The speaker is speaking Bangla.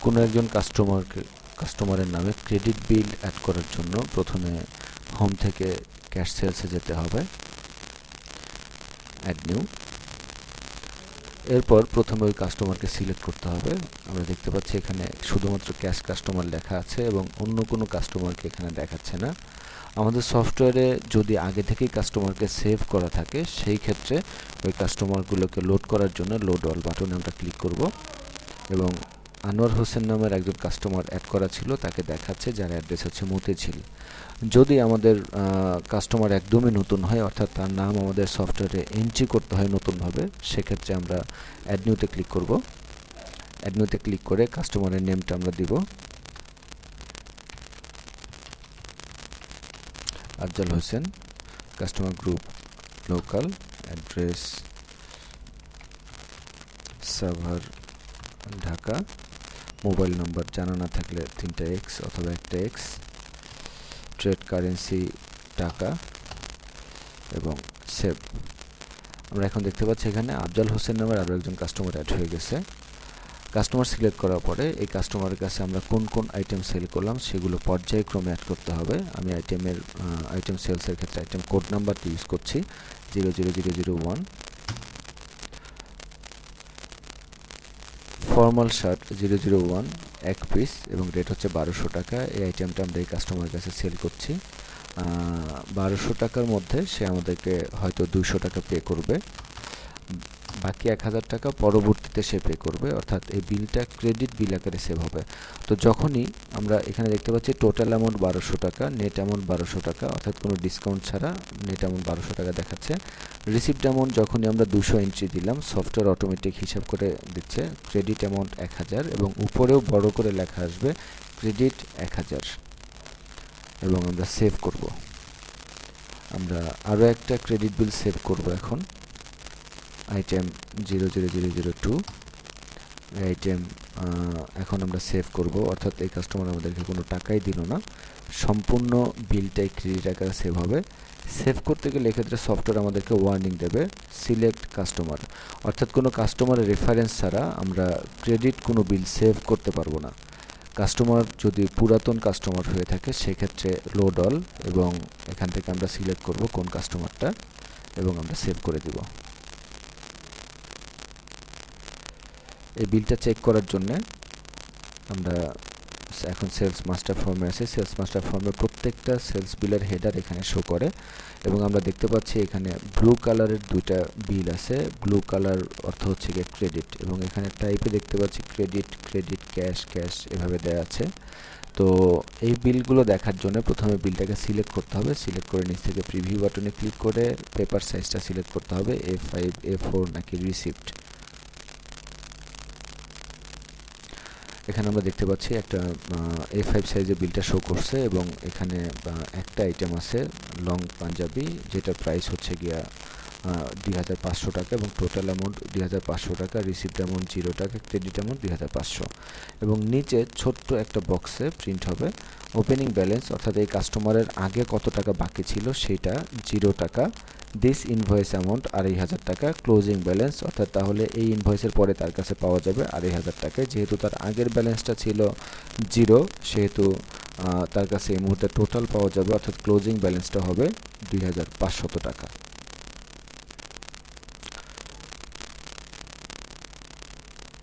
কোনো একজন কাস্টমারের নামে ক্রেডিট বিল অ্যাড করার জন্য প্রথমে হোম থেকে ক্যাশ সেলসে যেতে হবে, অ্যাড নিউ। এরপর প্রথমে ওই কাস্টমারকে সিলেক্ট করতে হবে। আমরা দেখতে পাচ্ছি এখানে শুধুমাত্র ক্যাশ কাস্টমার লেখা আছে এবং অন্য কোনো কাস্টমারকে এখানে দেখাচ্ছে না। আমাদের সফটওয়্যারে যদি আগে থেকেই কাস্টমারকে সেভ করা থাকে, সেই ক্ষেত্রে ওই কাস্টমারগুলোকে লোড করার জন্য লোড অল বাটনে আমরা ক্লিক করব এবং আনোয়ার হোসেন নামের একজন কাস্টমার অ্যাড করা ছিল, তাকে দেখাচ্ছে, যার অ্যাড্রেস হচ্ছে মতিঝিল। যদি আমাদের কাস্টমার একদমই নতুন হয়, অর্থাৎ তার নাম আমাদের সফটওয়্যারে এন্ট্রি করতে হয় নতুনভাবে, সেক্ষেত্রে আমরা অ্যাড নিউতে ক্লিক করব। অ্যাড নিউতে ক্লিক করে কাস্টমারের নেমটা আমরা দিব Afzal Hossain, customer group local, address Savar Dhaka, mobile number জানা না থাকলে 3টা X অথবা 1টা X, ট্রেড কারেন্সি টাকা এবং সেভ। আমরা এখন দেখতে পাচ্ছি এখানে আফজাল হোসেন নামের আরও একজন কাস্টমার অ্যাড হয়ে গেছে। কাস্টমার সিলেক্ট করার পরে এই কাস্টমারের কাছে আমরা কোন কোন আইটেম সেল করলাম সেগুলো পর্যায়ক্রমে অ্যাড করতে হবে। আমি আইটেম সেলসের ক্ষেত্রে আইটেম কোড নাম্বারটি ইউজ করছি 00001, ফর্মাল শার্ট 001 এক পিস এবং রেট হচ্ছে 1200 টাকা। এই আইটেমটা আমরা এই কাস্টমারের কাছে সেল করছি। 1200 টাকার মধ্যে সে আমাদেরকে হয়তো 200 টাকা পে করবে, বাকি 1000 টাকা পরবর্তীতে সে পে করবে, অর্থাৎ এই বিলটা ক্রেডিট বিল আকারে সেভ হবে। তো যখনই আমরা এখানে দেখতে পাচ্ছি টোটাল অ্যামাউন্ট 1200 টাকা, নেট অ্যামাউন্ট 1200 টাকা, অর্থাৎ কোনো ডিসকাউন্ট ছাড়া নেট অ্যামাউন্ট 1200 টাকা দেখাচ্ছে। রিসিপ্ট অ্যামাউন্ট যখনই আমরা 200 এন্ট্রি দিলাম, সফটওয়্যার অটোমেটিক হিসাব করে দিচ্ছে ক্রেডিট অ্যামাউন্ট 1000 এবং উপরেও বড় করে লেখা আসবে ক্রেডিট 1000 এবং আমরা সেভ করব। আমরা আরও একটা ক্রেডিট বিল সেভ করব এখন, আইটেম 00002 আইটেম এখন আমরা সেভ করব, অর্থাৎ এই কাস্টমার আমাদেরকে কোনো টাকাই দিল না, সম্পূর্ণ বিলটাই ক্রেডিট আকারে সেভ হবে। সেভ করতে গেলে এক্ষেত্রে সফটওয়্যার আমাদেরকে ওয়ার্নিং দেবে সিলেক্ট কাস্টমার, অর্থাৎ কোনো কাস্টমারের রেফারেন্স ছাড়া আমরা ক্রেডিট কোনো বিল সেভ করতে পারবো না। কাস্টমার যদি পুরাতন কাস্টমার হয়ে থাকে সেক্ষেত্রে লোড অল এবং এখান থেকে আমরা সিলেক্ট করব কোন কাস্টমারটা এবং আমরা সেভ করে দিব। এই বিলটা চেক করার জন্য আমরা এখন সেলস মাস্টার ফর্মে আছে। সেলস মাস্টার ফর্মে প্রত্যেকটা সেলস বিলের হেডার এখানে শো করে এবং আমরা দেখতে পাচ্ছি এখানে ব্লু কালারের দুইটা বিল আছে। ব্লু কালার অর্থ হচ্ছে গিয়ে ক্রেডিট এবং এখানে টাইপে দেখতে পাচ্ছি ক্রেডিট, ক্রেডিট, ক্যাশ, ক্যাশ এভাবে দেওয়া আছে। তো এই বিলগুলো দেখার জন্য প্রথমে বিলটাকে সিলেক্ট করতে হবে। সিলেক্ট করে নিচ থেকে প্রিভিউ বাটনে ক্লিক করে পেপার সাইজটা সিলেক্ট করতে হবে, A5, A4 নাকি রিসিপ্ট। এখানে আমরা দেখতে পাচ্ছি একটা A5 সাইজের বিলটা শো করছে এবং এখানে একটা আইটেম আছে লং পাঞ্জাবি, যেটার প্রাইস হচ্ছে গিয়া 2500 টাকা এবং টোটাল অ্যামাউন্ট 2500 টাকা, রিসিপ্ট অ্যামাউন্ট 0 টাকা, ক্রেডিট অ্যামাউন্ট 2500 এবং নিচে ছোট্ট একটা বক্সে প্রিন্ট হবে ওপেনিং ব্যালেন্স, অর্থাৎ এই কাস্টমারের আগে কত টাকা বাকি ছিল সেটা 0 টাকা, দিস ইনভয়েস অ্যামাউন্ট 2500 টাকা, ক্লোজিং ব্যালেন্স, অর্থাৎ তাহলে এই ইনভয়েসের পরে তার কাছে পাওয়া যাবে 2500 টাকায়। যেহেতু তার আগের ব্যালেন্সটা ছিল 0 সেহেতু তার কাছে এই মুহূর্তে টোটাল পাওয়া যাবে, অর্থাৎ ক্লোজিং ব্যালেন্সটা হবে 2500 টাকা।